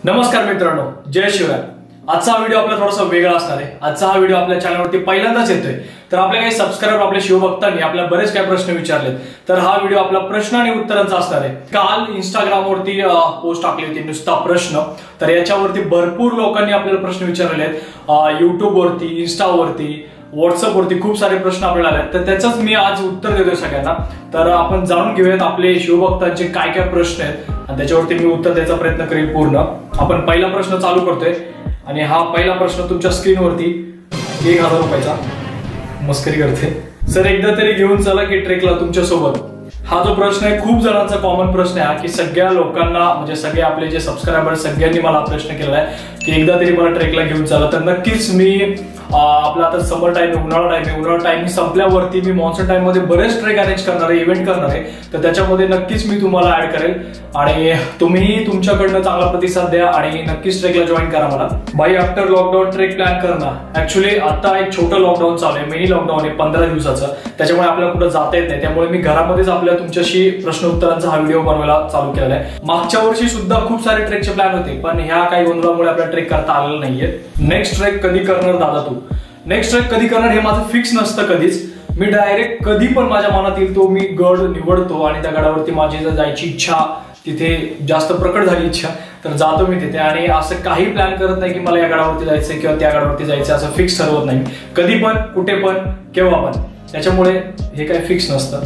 नमस्कार मित्रांनो, जय शिवराय। आजचा व्हिडिओ आपला थोडासा वेगळा असणार आहे। आजचा हा व्हिडिओ आपल्या चॅनलवरती पहिल्यांदाच येतोय, तर आपले काही सबस्क्राइबर आपले शिवभक्तांनी आपल्याला बरेच काही प्रश्न विचारलेत, तर हा व्हिडिओ आपला प्रश्न आणि उत्तरांचा असणार आहे। काल इंस्टाग्रामवरती पोस्ट टाकली होती नुसता प्रश्न, तर याच्यावरती भरपूर लोकांनी आपल्याला प्रश्न विचारलेले आहेत। युट्यूबवरती, इंस्टावरती, व्हॉट्सअपवरती खूप सारे प्रश्न आपल्याला आले, तर त्याचंच मी आज उत्तर देतोय सगळ्यांना। तर आपण जाणून घेऊयात आपले शिवभक्तांचे काय काय प्रश्न आहेत आणि त्याच्यावरती मी उत्तर द्यायचा प्रयत्न करेन पूर्ण। आपण पहिला प्रश्न चालू करतोय आणि हा पहिला प्रश्न तुमच्या स्क्रीनवरती 1000 रुपयाचा मस्करी करते। सर एकदा तरी घेऊन चला की ट्रेकला तुमच्या सोबत। हा जो प्रश्न आहे खूप जणांचा कॉमन प्रश्न आहे की सगळ्या लोकांना म्हणजे सगळे आपले जे सबस्क्रायबर सगळ्यांनी मला प्रश्न केला आहे की एकदा तरी मला ट्रेकला घेऊन चला। तर नक्कीच मी आपला आता समर टाइम आहे, उन्हाळा टाइम संपल्यावरती मी मॉन्सून टाइम मध्ये बरेच ट्रेक अरेंज करणार आहे, इव्हेंट करणार आहे, तर त्याच्यामध्ये नक्कीच मी तुम्हाला ऍड करेल आणि तुम्ही तुमच्याकडनं चांगला प्रतिसाद द्या आणि नक्कीच ट्रेकला जॉईन करा मला। बाई आफ्टर लॉकडाऊन ट्रेक प्लॅन करणार। ऍक्च्युली आता एक छोटं लॉकडाऊन चालू आहे, मिनी लॉकडाऊन आहे 15 दिवसाचं, त्याच्यामुळे आपल्याला कुठं जाता येत नाही, त्यामुळे मी घरामध्येच आपल्या तुमच्याशी प्रश्न उत्तरांचा हा व्हिडिओ बनवायला चालू केलेला आहे। मागच्या वर्षी सुद्धा खूप सारे ट्रेकचे प्लॅन होते, पण ह्या काही गोंधळामुळे आपल्याला ट्रेक करता आलेलं नाहीये। नेक्स्ट ट्रेक कधी करणार दादा तू? नेक्स्ट ट्रेक कधी करणार हे माझं फिक्स नसतं कधीच। मी डायरेक्ट कधी पण माझ्या मनात येईल तो मी गड निवडतो आणि त्या गडावरती माझी जर जायची इच्छा, तिथे जास्त प्रकट झाली इच्छा, तर जातो मी तिथे। आणि असं काही प्लॅन करत नाही की मला या गडावरती जायचंय किंवा त्या गडावरती जायचं, असं फिक्स ठरवत नाही कधी पण, कुठे पण, केव्हा पण, त्याच्यामुळे हे काही फिक्स नसतं।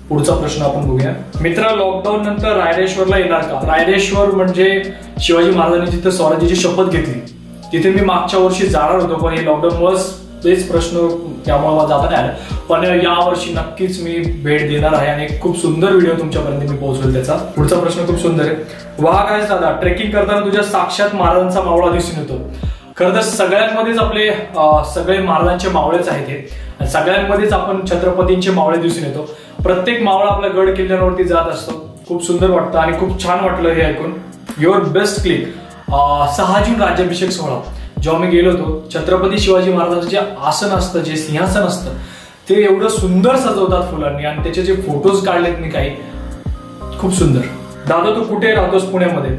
पुढचा प्रश्न आपण बघूया। मित्र, लॉकडाऊन नंतर रायरेश्वरला येणार का? रायरेश्वर म्हणजे शिवाजी महाराजांनी जिथे स्वराज्याची शपथ घेतली तिथे मी मागच्या वर्षी जाणार होतो, पण हे लॉकडाऊनमुळे तेच प्रश्न त्यामुळे मला जाता नाही आलं, पण या वर्षी नक्कीच मी भेट देणार आहे आणि खूप सुंदर व्हिडिओ तुमच्यापर्यंत मी पोहोचवेल त्याचा। पुढचा प्रश्न खूप सुंदर आहे। वाह काय दादा, ट्रेकिंग करताना तुझ्या साक्षात महाराजांचा मावळा दिसून येतो? खरं तर सगळ्यांमध्येच आपले सगळे महाराजांचे मावळेच आहेत हे, सगळ्यांमध्येच आपण छत्रपतींचे मावळे दिसून येतो। प्रत्येक मावळा आपल्या गड किल्ल्यांवरती जात असतो, खूप सुंदर वाटतं आणि खूप छान वाटलं हे ऐकून। युअर बेस्ट क्लिक 6 जून राज्याभिषेक सोहळा जेव्हा मी गेलो होतो, छत्रपती शिवाजी महाराजांचं जे आसन असतं, जे सिंहासन असतं, ते एवढं सुंदर सजवतात फुलांनी आणि त्याचे जे फोटोज काढलेत मी काही, खूप सुंदर। दादा तू कुठे राहतोस पुण्यामध्ये?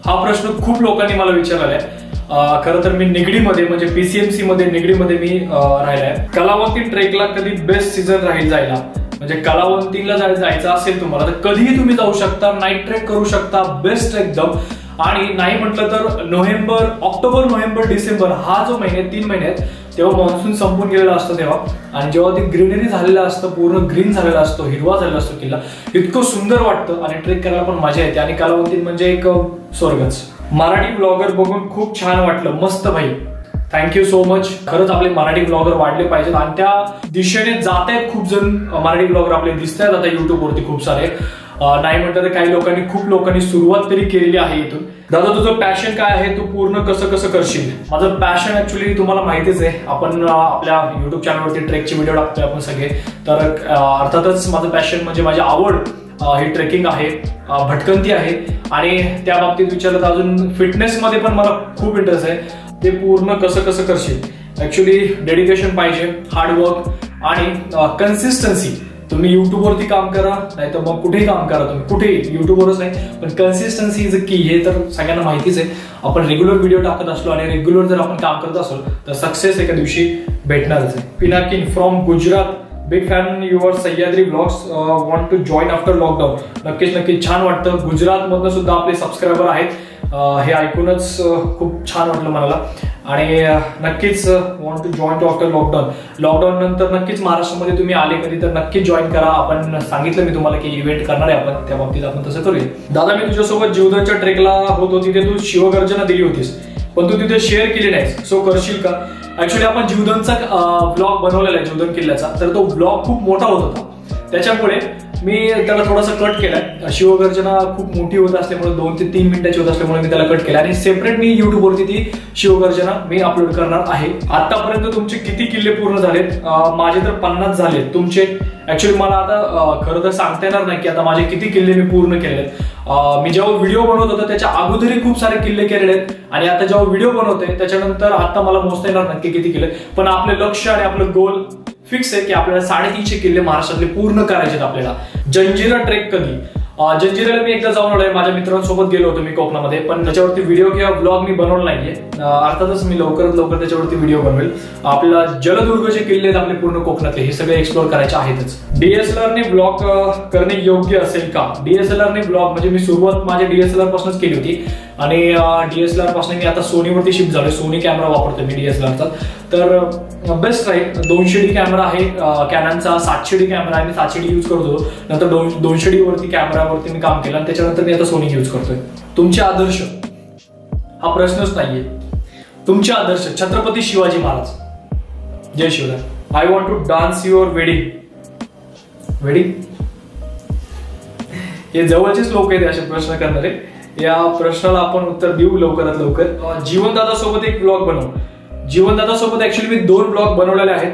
हा प्रश्न खूप लोकांनी मला विचारलेला आहे। खरं तर मी निगडीमध्ये म्हणजे पीसीएमसी मध्ये निगडीमध्ये मी राहिलाय। कलावंती ट्रेकला कधी बेस्ट सीझन राहील जायला? म्हणजे कलावंतीला जायचं असेल तुम्हाला तर कधीही तुम्ही जाऊ शकता, नाईट ट्रेक करू शकता, बेस्ट एकदम। आणि नाही म्हटलं तर ऑक्टोबर, नोव्हेंबर, डिसेंबर हा जो महिने 3 महिने आहेत तेव्हा मान्सून संपून गेलेला असतो तेव्हा, आणि जेव्हा ते ग्रीनरी झालेलं असतं, पूर्ण ग्रीन झालेला असतो, हिरवा झालेला असतो किल्ला, इतकं सुंदर वाटतं आणि ट्रेक करायला पण मजा येते आणि कलावंती म्हणजे एक स्वर्गच। मराठी ब्लॉगर बघून खूप छान वाटलं, मस्त भाई, थँक्यू सो मच। खरंच आपले मराठी ब्लॉगर वाढले पाहिजेत आणि त्या दिशेने जात आहेत खूप जण, मराठी ब्लॉगर आपले दिसत आहेत आता युट्यूबवरती खूप सारे। नाही म्हटलं तर खूप लोकांनी सुरुवात तरी केलेली आहे इथून। दादा तुझं पॅशन काय आहे, तू पूर्ण कसं करशील? माझं पॅशन ऍक्च्युली तुम्हाला माहितीच आहे, आपण आपल्या युट्यूब चॅनलवरती ट्रेकचे व्हिडिओ टाकतोय आपण सगळे, तर अर्थातच माझं पॅशन म्हणजे माझी आवड ही ट्रेकिंग आहे, भटकंती आहे आणि त्या बाबतीत विचारलं तर अजून फिटनेसमध्ये पण मला खूप इंटरेस्ट आहे। ते पूर्ण कसं करशील? ऍक्च्युली डेडिकेशन पाहिजे, हार्डवर्क आणि कन्सिस्टन्सी। तुम्ही युट्यूबवरती काम करा, नाही तर मग कुठेही काम करा, तुम्ही कुठेही, युट्यूबवरच नाही, पण कन्सिस्टन्सी इज अ की, हे तर सगळ्यांना माहितीच आहे। आपण रेग्युलर व्हिडिओ टाकत असलो आणि रेग्युलर जर आपण काम करत असलो तर सक्सेस एका दिवशी भेटणारच आहे। Pinakin from Gujarat, big fan your Sahyadri blogs, want to join after lockdown. नक्कीच छान वाटतं, गुजरात मधनं सुद्धा आपले सबस्क्रायबर आहेत, हे ऐकूनच खूप छान वाटलं मला आणि नक्कीच want to join to after lockdown. Lockdown नंतर नक्कीच महाराष्ट्रामध्ये तुम्ही आले कधी तर नक्कीच जॉईन करा। आपण सांगितलं मी तुम्हाला की इव्हेंट करणार आहे आपण, त्या बाबतीत आपण तसं करूया। दादा मी तुझ्यासोबत जीवधनच्या ट्रेकला होतो, तिथे तू शिवगर्जना दिली होतीस पण तू तिथे शेअर केली नाहीस, सो करशील का? ऍक्च्युली आपण जीवधनचा ब्लॉग बनवलेला आहे जीवधन किल्ल्याचा, तर तो ब्लॉग खूप मोठा होत होता, त्याच्यामुळे मी त्याला थोडासा कट केलाय। शिवगर्जना खूप मोठी होत असल्यामुळे 2 ते 3 मिनिटाची होत असल्यामुळे मी त्याला कट केला आणि सेपरेट मी युट्यूबवरती ती शिवगर्जना मी अपलोड करणार आहे। आतापर्यंत तुमचे किती किल्ले पूर्ण झालेत? माझे तर 50 झालेत। तुमचे ऍक्च्युली मला आता खरं तर सांगता येणार नाही की आता माझे किती किल्ले मी पूर्ण केलेत। मी जेव्हा व्हिडिओ बनवत होतो त्याच्या अगोदरही खूप सारे किल्ले केलेले आहेत आणि आता जेव्हा व्हिडिओ बनवतोय त्याच्यानंतर आता मला मोजता येणार नक्की किती किल्ले, पण आपलं लक्ष आणि आपलं गोल फिक्स आहे की आपल्याला 350 किल्ले महाराष्ट्रातले पूर्ण करायचे आहेत आपल्याला। जंजिरा ट्रेक कधी? जंजिऱ्याला मी एकदा जाऊन आलोय, माझ्या मित्रांसोबत गेलो होतो मी कोकणामध्ये, पण त्याच्यावरती व्हिडिओ किंवा ब्लॉग मी बनवला नाहीये. अर्थातच मी लवकरात लवकर त्याच्यावरती व्हिडिओ बनवेल. आपला जलदुर्ग जे किल्ले आहेत आपले पूर्ण कोकणातले हे सगळे एक्सप्लोर करायचे आहेतच. डीएसएलआर ने ब्लॉग करणे योग्य असेल का? डीएसएलआर ने ब्लॉग म्हणजे मी सुरुवात माझ्या डीएसएलआर पासूनच केली होती आणि डीएसएलआर पासून मी आता सोनीवरती शिफ्ट झालोय. सोनी कॅमेरा वापरतोय मी डीएसएलआरचा, तर बेस्ट राहील. 200D कॅमेरा आहे कॅननचा, 700D कॅमेरा आहे, मी 700D यूज करतो. नंतर 200D वरती कॅमेरावरती मी काम केलं आणि त्याच्यानंतर मी आता सोनी यूज करतोय. तुमचे आदर्श हा प्रश्नच नाहीये. तुमचे आदर्श छत्रपती शिवाजी महाराज. जय Shivray. I want to dance your wedding. Wedding हे जवळचेच लोक आहेत असे प्रश्न करणारे. या प्रश्नाला आपण उत्तर देऊ लवकरात लवकर. जीवनदादा सोबत एक ब्लॉग बनव. जीवनदादा सोबत ऍक्च्युअली मी 2 ब्लॉग बनवलेले आहेत.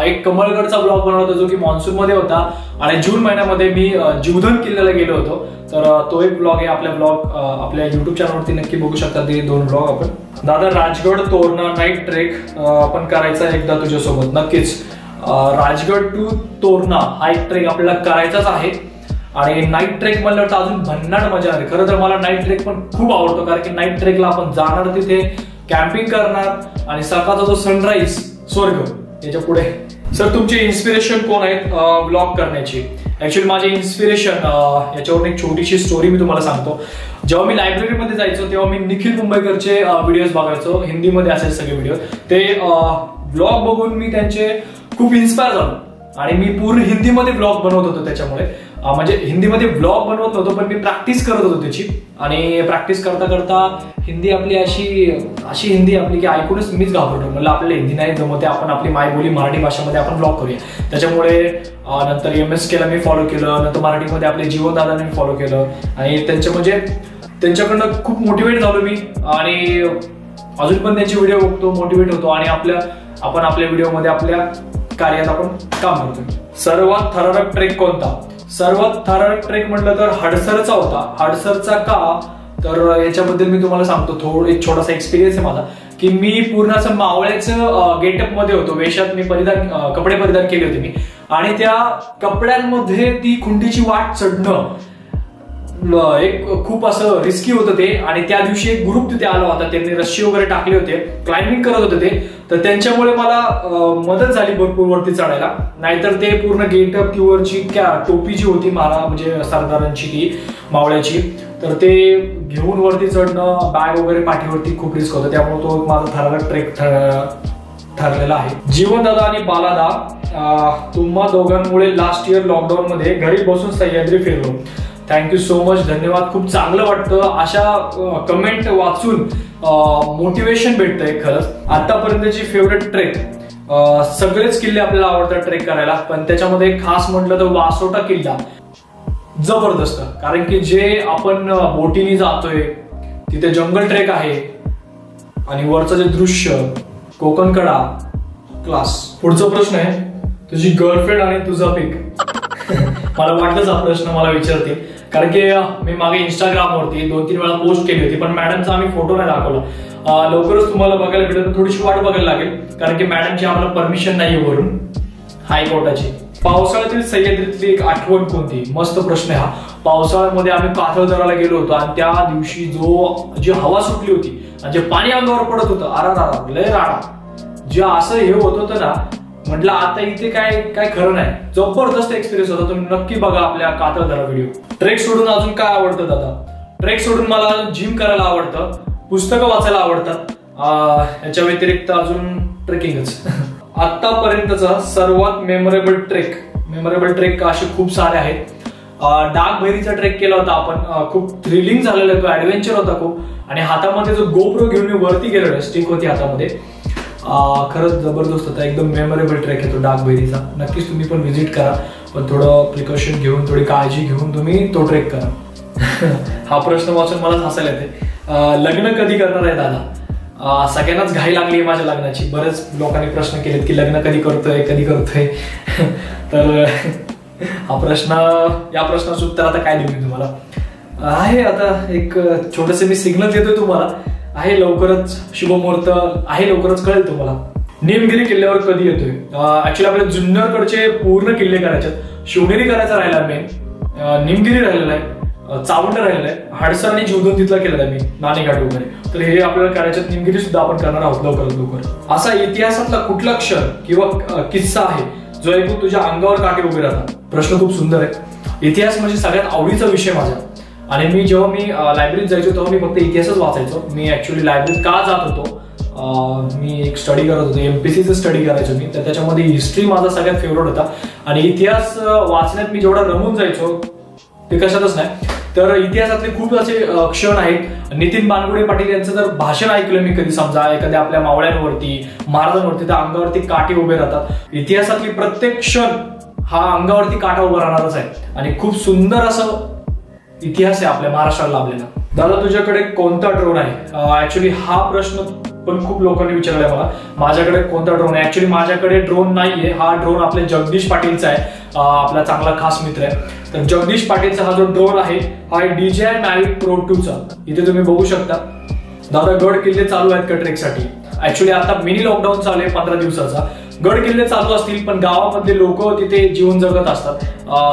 एक कमळगडचा ब्लॉग बनवला होता जो की मान्सून मध्ये होता आणि जून महिन्यामध्ये मी जीवधन किल्ल्याला गेलो होतो. तर तो एक ब्लॉग आहे. आपल्या युट्यूब चॅनलवरती नक्की बघू शकता ते 2 ब्लॉग आपण. दादा राजगड तोरणा नाईट ट्रेक आपण करायचा एकदा तुझ्यासोबत. नक्कीच राजगड टू तोरणा हा एक ट्रेक आपल्याला करायचाच आहे आणि नाईट ट्रेक म्हणलं तर अजून भन्नाट मजा आहे. खरं तर मला नाईट ट्रेक पण खूप आवडतो, कारण की नाईट ट्रेकला आपण जाणार, तिथे कॅम्पिंग करणार आणि सकाळचा जो सनराईज स्वर्ग याच्या पुढे. सर तुमचे इन्स्पिरेशन कोण आहेत ब्लॉग करण्याची? ऍक्च्युअली माझे इन्स्पिरेशन याच्यावर एक छोटीशी स्टोरी मी तुम्हाला सांगतो. जेव्हा मी लायब्ररीमध्ये जायचो तेव्हा मी निखिल मुंबईकरचे व्हिडिओज बघायचो. हिंदीमध्ये असायचे सगळे व्हिडिओ. ते ब्लॉग बघून मी त्यांचे खूप इन्स्पायर झालो आणि मी पूर्ण हिंदीमध्ये ब्लॉग बनवत होतो. त्याच्यामुळे म्हणजे हिंदीमध्ये ब्लॉग बनवत नव्हतो पण मी प्रॅक्टिस करत होतो त्याची. आणि प्रॅक्टिस करता करता हिंदी आपली अशी हिंदी आपली की ऐकूनच मीच घाबरतो. म्हणलं आपल्याला हिंदी नाही जमते, आपण आपली मायबोली मराठी भाषेमध्ये आपण ब्लॉग करूया. त्याच्यामुळे नंतर MSK ला मी फॉलो केलं. नंतर मराठीमध्ये आपले जीवनदादाने मी फॉलो केलं आणि त्यांच्याकडनं खूप मोटिवेट झालो मी आणि अजून पण त्यांचे व्हिडिओ बघतो, मोटिवेट होतो आणि आपण आपल्या व्हिडिओमध्ये आपल्या कार्यात आपण काम करतो. सर्वात थरारक ट्रेक कोणता? सर्वात थरारक ट्रेक म्हटलं तर हडसरचा होता. हडसरचा का तर याच्याबद्दल मी तुम्हाला सांगतो. एक छोटासा एक्सपिरियन्स आहे माझा की मी पूर्ण असं मावळ्याचं गेटअप मध्ये होतो. वेशात मी कपडे परिधान केले होते मी आणि त्या कपड्यांमध्ये ती खुंटीची वाट चढणं एक खूप असं रिस्की होतं ते. आणि त्या दिवशी एक ग्रुप तिथे आला होता, त्यांनी रस्सी वगैरे टाकले होते, क्लाइम्बिंग करत होते ते. तर त्यांच्यामुळे मला मदत झाली भरपूर वरती चढायला. नाहीतर ते पूर्ण गेटअप वरची टोपी जी होती मला म्हणजे सरदारांची ती मावळ्याची, तर ते घेऊन वरती चढणं, बॅग वगैरे पाठीवरती खूप रिस्क होतं. त्यामुळे तो माझा थरारक ट्रेक ठरलेला आहे. जीवनदादा आणि बालादा तुम्हा दोघांमुळे लास्ट इयर लॉकडाऊन मध्ये घरी बसून सह्याद्री फिरलो. Thank you so much. धन्यवाद. खूप चांगलं वाटतं अशा कमेंट वाचून, मोटिवेशन भेटतंय खरंच. आतापर्यंतची फेवरेट ट्रेक सगळेच किल्ले आपल्याला आवडतात ट्रेक करायला, पण त्याच्यामध्ये खास म्हटलं तर वासोटा किल्ला जबरदस्त. कारण की जे आपण बोटीने जातोय तिथे जंगल ट्रेक आहे आणि वरचं जे दृश्य, कोकणकडा, क्लास. पुढचा प्रश्न आहे तुझी गर्लफ्रेंड आणि तुझा पिक. मला वाटलंच हा प्रश्न मला विचारतील, कारण की मी मागे इंस्टाग्रामवरती 2-3 वेळा पोस्ट केली होती पण मॅडमचा आम्ही फोटो नाही दाखवला. लवकरच तुम्हाला बघायला भेटेल, थोडीशी वाट बघायला लागेल कारण की मॅडमची आम्हाला परमिशन नाही वरून हायकोर्टाची. पावसाळ्यातील सह्याद्रीतली एक आठवण कोणती? मस्त प्रश्न आहे हा. पावसाळ्यामध्ये आम्ही कातळदराला गेलो होतो आणि त्या दिवशी जी हवा सुटली होती आणि जे पाणी अंगावर पडत होतं, आरा लय राडा, जे असं हे होत होतं ना, म्हटलं आता इथे काय खरं नाही. जबरदस्त एक्सपिरियन्स होता. तुम्ही नक्की बघा आपल्या कातळदरा व्हिडिओ. ट्रेक सोडून अजून काय आवडतं दादा? ट्रेक सोडून मला जिम करायला आवडतं, पुस्तकं वाचायला आवडतात, याच्या व्यतिरिक्त अजून ट्रेकिंगच. आतापर्यंतचा सर्वात मेमोरेबल ट्रेक असे खूप सारे आहेत. डागभैरीचा ट्रेक केला होता आपण, खूप थ्रिलिंग झालेला तो, ऍडव्हेंचर होता खूप. आणि हातामध्ये जो गोप्रो घेऊन मी वरती गेलेलो, स्टिक होती हातामध्ये, खरंच जबरदस्त होता. एकदम मेमोरेबल ट्रेक आहे तो डागभैरीचा. नक्कीच तुम्ही पण व्हिजिट करा, पण थोडं प्रिकॉशन घेऊन, थोडी काळजी घेऊन तुम्ही तो ट्रेक करा. हा प्रश्न वाचून मला हसायला येते. लग्न कधी करणार आहे दादा? सगळ्यांनाच घाई लागली आहे माझ्या लग्नाची. बरेच लोकांनी प्रश्न केलेत की लग्न कधी करतोय. तर या प्रश्नाचं उत्तर आता काय देऊ मी तुम्हाला? आहे आता एक छोटस मी सिग्नल देतोय तुम्हाला, आहे लवकरच शुभमुहूर्त आहे, लवकरच कळेल तुम्हाला. निमगिरी किल्ल्यावर कधी येतोय? ऍक्च्युली आपल्या जुन्नरकडचे पूर्ण किल्ले करायचे, शिवनेरी करायचा राहिला मेन, निमगिरी राहिलेला आहे. चावंड राहिलेलं आहे, हडसर आणि जीवधन तिथला केलेला आहे मी, नाणेघाट वगैरे. तर हे आपल्याला करायच्यात, निमगिरी सुद्धा आपण करणार आहोत लवकरात लवकर. असा इतिहासातला कुठला क्षण किंवा किस्सा आहे जो ऐकून तुझ्या अंगावर काटे उभे राहतात? प्रश्न खूप सुंदर आहे. इतिहास म्हणजे सगळ्यात आवडीचा विषय माझा, आणि जेव्हा मी लायब्ररीत जायचो तेव्हा मी फक्त इतिहासच वाचायचो. मी ऍक्च्युली लायब्ररीत का जात होतो, मी एक स्टडी करत होतो, एमपीसीचं स्टडी करायचो मी, तर त्याच्यामध्ये हिस्ट्री माझा सगळ्यात फेवरेट होता. आणि इतिहास वाचण्यात मी जेवढा रमून जायचो ते कशातच नाही. तर इतिहासातले खूप असे क्षण आहेत. नितीन बानगुडे पाटील यांचं जर भाषण ऐकलं मी कधी, समजा एखाद्या आपल्या मावळ्यांवरती, महाराजांवरती, तर अंगावरती काटे उभे राहतात. इतिहासातली प्रत्येक क्षण हा अंगावरती काटा उभा राहणारच आहे. आणि खूप सुंदर असं इतिहास आहे आपल्या महाराष्ट्राला लाभलेला. दादा तुझ्याकडे कोणता ड्रोन आहे? ऍक्च्युली हा प्रश्न पण खूप लोकांनी विचारलाय मला, माझ्याकडे कोणता ड्रोन आहे. ऍक्च्युली माझ्याकडे ड्रोन नाहीये. हा ड्रोन आपल्या जगदीश पाटीलचा आहे, आपला चांगला खास मित्र आहे. तर जगदीश पाटीलचा हा जो ड्रोन आहे हा आहे DJI Mavic Pro 2चा. इथे तुम्ही बघू शकता. दादा गड किल्ले चालू आहेत का ट्रेकसाठी? ऍक्च्युली आता मिनी लॉकडाऊन चालू आहे 15 दिवसाचा. गड किल्ले चालू असतील, पण गावामधले लोक तिथे जीवन जगत असतात.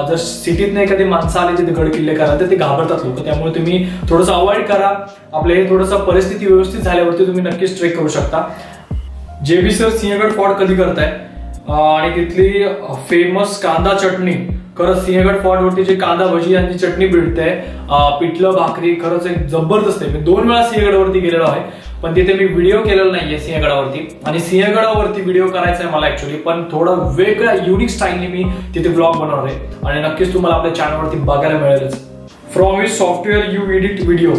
जर सिटीत नाही एखादी माणसं आली तिथे गड किल्ले करायला तर ते घाबरतात लोक. त्यामुळे तुम्ही थोडंसं अवॉइड करा. आपले हे थोडंसं परिस्थिती व्यवस्थित झाल्यावरती तुम्ही नक्कीच ट्रेक करू शकता. JB सर सिंहगड फॉर्ट कधी करताय? आणि तिथली फेमस कांदा चटणी, खरंच सिंहगड फॉर्ट वरती जे कांदा भजी आणि चटणी भेटते, पिठलं भाकरी, खरंच एक जबरदस्त आहे. मी 2 वेळा सिंहगडावरती गेलेलो आहे, पण तिथे मी व्हिडिओ केलेला नाहीये सिंहगडावरती. आणि सिंहगडावरती व्हिडिओ करायचा आहे मला ऍक्च्युली, पण थोडं वेगळ्या युनिक स्टाईलने मी तिथे ब्लॉग बनवणार आहे आणि नक्कीच तुम्हाला आपल्या चॅनलवरती बघायला मिळेलच. From which software you edit video?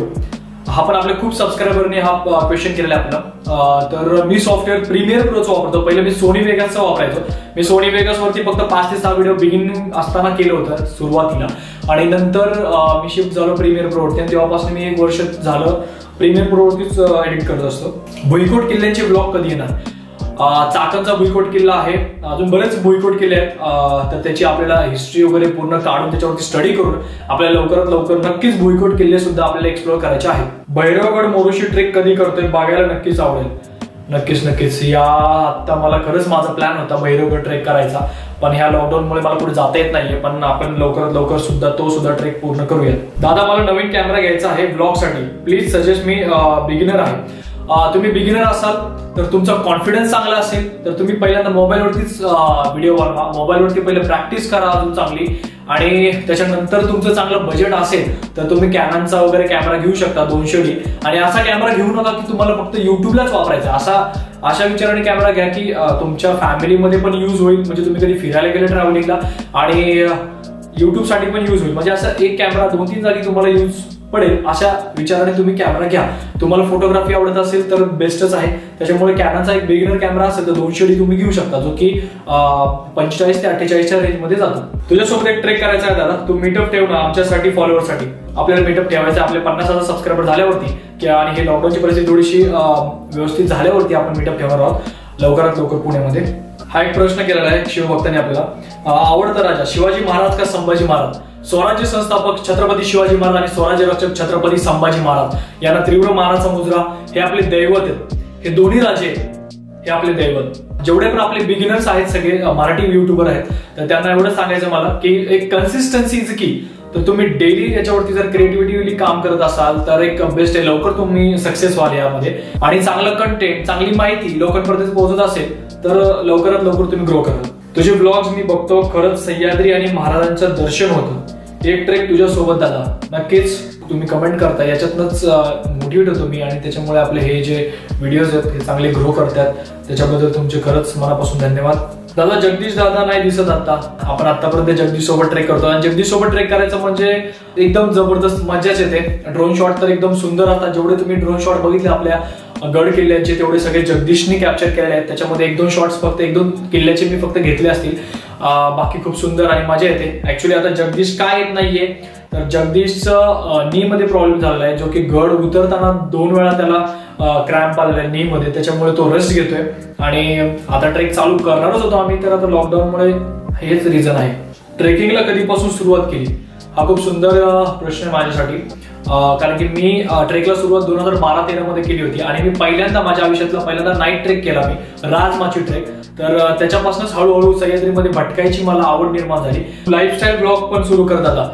हा पण आपल्या खूप सबस्क्रायबरने हा क्वेश्चन केलेला आहे आपला. तर मी सॉफ्टवेअर प्रीमियर प्रोचं वापरतो. पहिले मी सोनी वेगासचा वापरायचो. मी सोनी वेगास वरती फक्त 5 ते 6 व्हिडिओ बिगिनिंग असताना केलं होतं सुरुवातीला, आणि नंतर मी शिफ्ट झालो प्रीमियर प्रो वरती. आणि तेव्हापासून मी 1 वर्ष झालं प्रीमियर प्रो वरतीच एडिट करत असतो. भुईकोट किल्ल्यांचे ब्लॉग कधी येणार? चाकणचा भुईकोट किल्ला आहे, अजून बरेच भुईकोट किल्ले आहेत. तर त्याची आपल्याला हिस्ट्री वगैरे पूर्ण काढून त्याच्यावरती स्टडी करून आपल्याला लवकरात लवकर नक्कीच भुईकोट किल्ले सुद्धा आपल्याला एक्सप्लोर करायचे आहेत. भैरवगड मोरुशी ट्रेक कधी करतोय? बघायला नक्कीच आवडेल. नक्कीच या आता मला खरंच माझा प्लॅन होता भैरवगड ट्रेक करायचा, पण ह्या लॉकडाऊनमुळे मला कुठे जाता येत नाहीये. पण आपण लवकरात लवकर सुद्धा तो सुद्धा ट्रेक पूर्ण करूया. दादा मला नवीन कॅमेरा घ्यायचा आहे ब्लॉग साठी, प्लीज सजेस्ट. मी बिगिनर आहे. तुम्ही बिगिनर असाल तर तुमचा कॉन्फिडन्स चांगला असेल तर तुम्ही पहिल्यांदा मोबाईलवरतीच व्हिडिओ बनवा. मोबाईलवरती पहिले प्रॅक्टिस करा अजून चांगली, आणि त्याच्यानंतर तुमचं चांगलं बजेट असेल तर तुम्ही कॅननचा वगैरे कॅमेरा घेऊ शकता 200D. आणि असा कॅमेरा घेऊ नका की तुम्हाला फक्त युट्यूबलाच वापरायचा. अशा विचाराने कॅमेरा घ्या की तुमच्या फॅमिलीमध्ये पण यूज होईल, म्हणजे तुम्ही कधी फिरायला गेले ट्रॅव्हलिंगला, आणि युट्यूब साठी पण यूज होईल. म्हणजे असं एक कॅमेरा 2-3 जागी तुम्हाला यूज पडेल अशा विचाराने तुम्ही कॅमेरा घ्या. तुम्हाला फोटोग्राफी आवडत असेल तर बेस्टच आहे. त्याच्यामुळे कॅननचा एक बिगिनर कॅमेरा असेल तर 200D तुम्ही घेऊ शकता, जो की 45 ते 48च्या रेंजमध्ये जातो. तुझ्यासोबत एक ट्रेक करायचा आहे दादा, तू मीटअप ठेव ना आमच्यासाठी, फॉलोअरसाठी. आपल्याला मीटअप ठेवायचं आपले 50,000 सबस्क्रायबर झाल्यावरती, आणि हे लॉकडाऊनची परिस्थिती थोडीशी व्यवस्थित झाल्यावरती आपण मीटअप ठेवणार आहोत लवकरात लवकर पुण्यामध्ये. हा एक प्रश्न केलेला आहे शिवभक्तांनी आपल्याला. आवडता राजा शिवाजी महाराज का संभाजी महाराज? स्वराज्य संस्थापक छत्रपती शिवाजी महाराज आणि स्वराज्य रक्षक छत्रपती संभाजी महाराज यांना तीव्र मानाचा मुजरा. हे आपले दैवत आहेत. हे दोन्ही राजे हे आपले दैवत. जेवढे पण आपले बिगिनर्स आहेत सगळे मराठी युट्यूबर आहेत, तर त्यांना एवढं सांगायचं मला की एक कन्सिस्टन्सी इज की. तर तुम्ही डेली याच्यावरती जर क्रिएटिव्हिटी काम करत असाल तर एक बेस्ट आहे. लवकर तुम्ही सक्सेस व्हाल यामध्ये, आणि चांगलं कंटेंट, चांगली माहिती लोकांपर्यंत पोहोचत असेल तर लवकरात लवकर तुम्ही ग्रो करा. तुझे ब्लॉग्स मी बघतो, खरंच सह्याद्री आणि महाराजांचं दर्शन होतं. एक ट्रेक तुझ्या सोबत दादा. नक्कीच तुम्ही कमेंट करता, याच्यातनंच मोटिवेट होतो मी, आणि त्याच्यामुळे आपले हे जे व्हिडिओज आहेत हे चांगले ग्रो करतात. त्याच्याबद्दल तुमचे खरंच मनापासून धन्यवाद. दादा जगदीश दादा नाही दिसत आता. आपण आतापर्यंत जगदीश सोबत ट्रेक करतो, आणि जगदीश सोबत ट्रेक करायचं म्हणजे एकदम जबरदस्त मजाच येते. ड्रोन शॉट तर एकदम सुंदर असतात. जेवढे तुम्ही ड्रोन शॉट बघितले आपल्या गड किल्ल्याचे तेवढे सगळे जगदीशने कॅप्चर केलेले आहेत. त्याच्यामध्ये 1-2 शॉट्स फक्त 1-2 किल्ल्याचे मी फक्त घेतले असतील. बाकी खूप सुंदर आणि मजा येते. ऍक्च्युली आता जगदीश काय येत नाहीये, तर जगदीशचं नी मध्ये प्रॉब्लेम झालेला आहे, जो की गड उतरताना 2 वेळा त्याला क्रॅम्प आलेला आहे नी मध्ये. त्याच्यामुळे तो रेस्ट घेतोय, आणि आता ट्रेक चालू करणारच होतो आम्ही, तर आता लॉकडाऊनमुळे हेच रिझन आहे. ट्रेकिंगला कधीपासून सुरुवात केली? हा खूप सुंदर प्रश्न आहे माझ्यासाठी, कारण की मी ट्रेकला सुरुवात 2012-13 मध्ये केली होती. आणि मी पहिल्यांदा माझ्या आयुष्यातला नाईट ट्रेक केला मी, राजमाची ट्रेक. तर त्याच्यापासूनच हळूहळू सह्याद्रीमध्ये भटकायची मला आवड निर्माण झाली. लाईफस्टाईल ब्लॉग पण सुरू करत आता.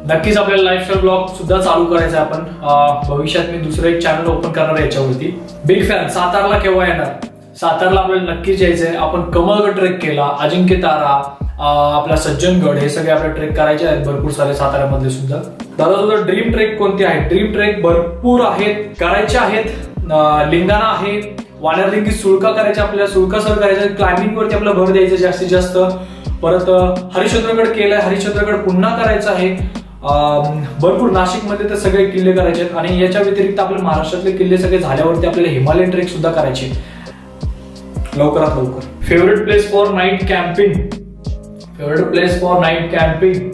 नक्कीच आपल्याला लाईफस्टाईल ब्लॉग सुद्धा चालू करायचा आहे. आपण भविष्यात मी दुसरं एक चॅनल ओपन करणार आहे याच्यावरती. Big fan. सातारला केव्हा येणार? सातारला आपल्याला नक्कीच यायचंय. आपण कमळगड ट्रेक केला, अजिंक्य तारा, आपला सज्जनगड, हे सगळे आपल्याला ट्रेक करायचे आहेत भरपूर सारे साताऱ्यामध्ये सुद्धा. दादा तुझं ड्रीम ट्रेक कोणते आहेत? ड्रीम ट्रेक भरपूर आहेत, करायचे आहेत. लिंगाणा आहे, वानरलिंगी सुळका करायचे आपल्याला, सुळका सर करायचे, क्लाइम्बिंग वरती आपल्याला भर द्यायचं जास्तीत जास्त. परत हरिश्चंद्रगड केलाय, हरिश्चंद्रगड पुन्हा करायचं आहे. भरपूर नाशिकमध्ये तर सगळे किल्ले करायचे आहेत. आणि याच्या व्यतिरिक्त आपल्या महाराष्ट्रातले किल्ले सगळे झाल्यावरती आपल्याला हिमालयन ट्रेक सुद्धा करायचे लवकरात लवकर. Favourite place for night camping? Favourite place for night camping,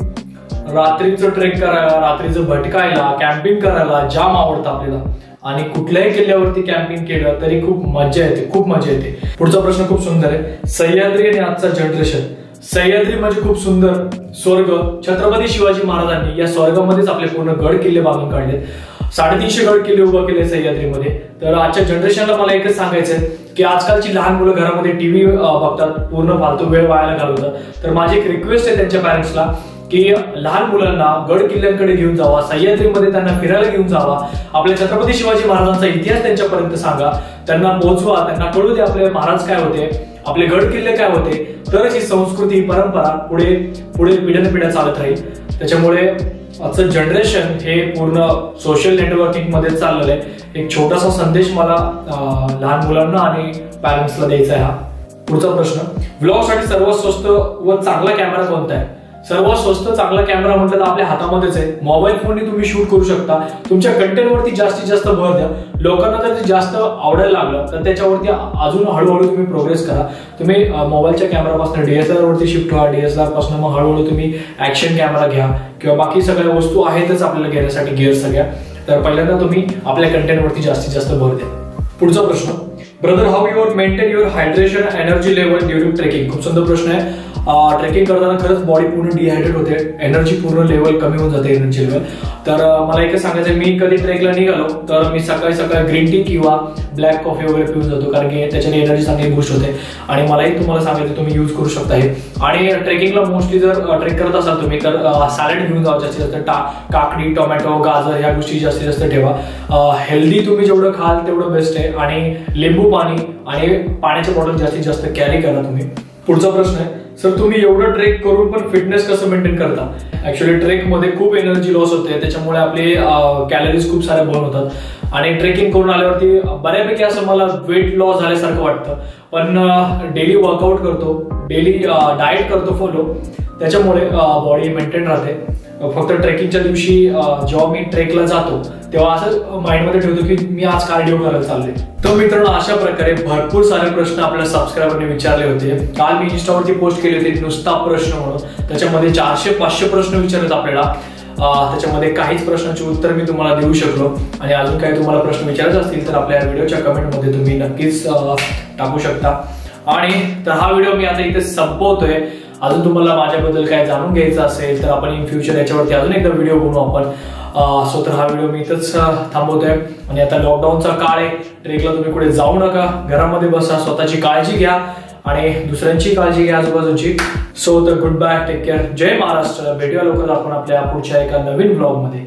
रात्रीचं ट्रेक करायला, रात्रीचं भटकायला, कॅम्पिंग करायला जाम आवडतं आपल्याला. आणि कुठल्याही किल्ल्यावरती कॅम्पिंग केलं तरी खूप मजा येते, खूप मजा येते. पुढचा प्रश्न खूप सुंदर आहे. सह्याद्री आणि आजचा जनरेशन. सह्याद्री म्हणजे खूप सुंदर स्वर्ग. छत्रपती शिवाजी महाराजांनी या स्वर्गामध्येच आपले पूर्ण गड किल्ले बांधून काढले. 350 गड किल्ले उभं केले सह्याद्रीमध्ये. तर आजच्या जनरेशनला मला एकच सांगायचंय की आजकालची लहान मुलं घरामध्ये टीव्ही बघतात, पूर्ण फालतू वेळ वायाला घालवतात. तर माझी एक रिक्वेस्ट आहे त्यांच्या पॅरेंट्सला की लहान मुलांना गड किल्ल्यांकडे घेऊन जावा, सह्याद्रीमध्ये त्यांना फिरायला घेऊन जावा, आपल्या छत्रपती शिवाजी महाराजांचा इतिहास त्यांच्यापर्यंत सांगा, त्यांना पोहोचवा, त्यांना कळू दे आपले महाराज काय होते, आपले गड किल्ले काय होते. तरच ही संस्कृती, ही परंपरा पुढे पुढे पिढ्यानपिढ्या चालत राहील. त्याच्यामुळे आजचं जनरेशन हे पूर्ण सोशल नेटवर्किंग मध्ये चाललेलं आहे. एक छोटासा संदेश मला लहान मुलांना आणि पॅरेंट्सला द्यायचा आहे हा. पुढचा प्रश्न, व्लॉग साठी सर्वात स्वस्त व चांगला कॅमेरा कोणता आहे? सर्वात स्वस्त चांगला कॅमेरा म्हटलं तर आपल्या हातामध्येच आहे. मोबाईल फोनने तुम्ही शूट करू शकता. तुमच्या कंटेंटवरती जास्तीत जास्त भर द्या. लोकांना जर ते जास्त आवडायला लागलं तर त्याच्यावरती अजून हळूहळू तुम्ही प्रोग्रेस करा. तुम्ही मोबाईलच्या कॅमेरापासून DSLR वरती शिफ्ट व्हा. DSLR पासून मग हळूहळू तुम्ही ऍक्शन कॅमेरा घ्या किंवा बाकी सगळ्या वस्तू आहेतच आपल्याला घेण्यासाठी गिअर सगळ्या. तर पहिल्यांदा तुम्ही आपल्या कंटेंटवरती जास्तीत जास्त भर द्या. पुढचा प्रश्न, brother how your maintain your hydration energy level during trekking? खूप सुंदर प्रश्न आहे. ट्रेकिंग करताना खरंच बॉडी पूर्ण डिहायड्रेट होते, एनर्जी पूर्ण लेवल कमी होऊन जाते, एनर्जी लेवल. तर मला एकच सांगायचं, मी कधी ट्रेकला निघालो तर मी सकाळी सकाळी ग्रीन टी किंवा ब्लॅक कॉफी वगैरे पिऊन जातो, कारण की त्याच्याने एनर्जी चांगली बूस्ट होते. आणि मलाही तुम्हाला सांगायचं तुम्ही यूज करू शकता हे. आणि ट्रेकिंगला मोस्टली जर ट्रेक करत असाल तुम्ही तर सॅलड घेऊन जावं जास्तीत जास्त. काकडी, टोमॅटो, गाजर ह्या गोष्टी जास्तीत जास्त ठेवा. हेल्दी तुम्ही जेवढं खाल तेवढं बेस्ट आहे. आणि लिंबू पाणी आणि पाण्याची बॉटल जास्तीत जास्त कॅरी करा तुम्ही. पुढचा प्रश्न आहे, सर तुम्ही एवढं ट्रेक करून पण फिटनेस कसं मेंटेन करता? ऍक्च्युअली ट्रेकमध्ये खूप एनर्जी लॉस होते, त्याच्यामुळे आपले कॅलरीज खूप सारे बर्न होतात. आणि ट्रेकिंग करून आल्यावरती बऱ्यापैकी असं मला वेट लॉस झाल्यासारखं वाटतं. पण डेली वर्कआउट करतो, डेली डाएट करतो फॉलो, त्याच्यामुळे बॉडी मेंटेन राहते. फक्त ट्रेकिंगच्या दिवशी जेव्हा मी ट्रेकला जातो तेव्हा असं माइंडमध्ये ठेवतो की मी आज कार्डिओ करायला चालले. तर मित्रांनो, अशा प्रकारे भरपूर सारे प्रश्न आपल्या सबस्क्रायबरने विचारले होते. काल मी इंस्टावरती पोस्ट केले होते नुसता प्रश्न म्हणून. त्याच्यामध्ये 400-500 प्रश्न विचारलेत आपल्याला. त्याच्यामध्ये काहीच प्रश्नांची उत्तर मी तुम्हाला देऊ शकलो. आणि अजून काही तुम्हाला प्रश्न विचारायचे असतील तर आपल्या व्हिडिओच्या कमेंटमध्ये तुम्ही नक्कीच टाकू शकता. आणि तर हा व्हिडिओ मी आता इथे संपवतोय. अजून तुम्हाला माझ्याबद्दल काय जाणून घ्यायचं असेल तर आपण इन फ्युचर याच्यावरती अजून एकदा व्हिडिओ बनवू आपण. सो तर हा व्हिडिओ मी इथंच थांबवतोय. आणि आता लॉकडाऊनचा काळ आहे, ट्रेकला तुम्ही कुठे जाऊ नका, घरामध्ये बसा, स्वतःची काळजी घ्या आणि दुसऱ्यांची काळजी घ्या, आजूबाजूची. सो तर गुड बाय, टेक केअर, जय महाराष्ट्र. भेटूया लवकर आपण आपल्या पुढच्या एका नवीन ब्लॉग मध्ये.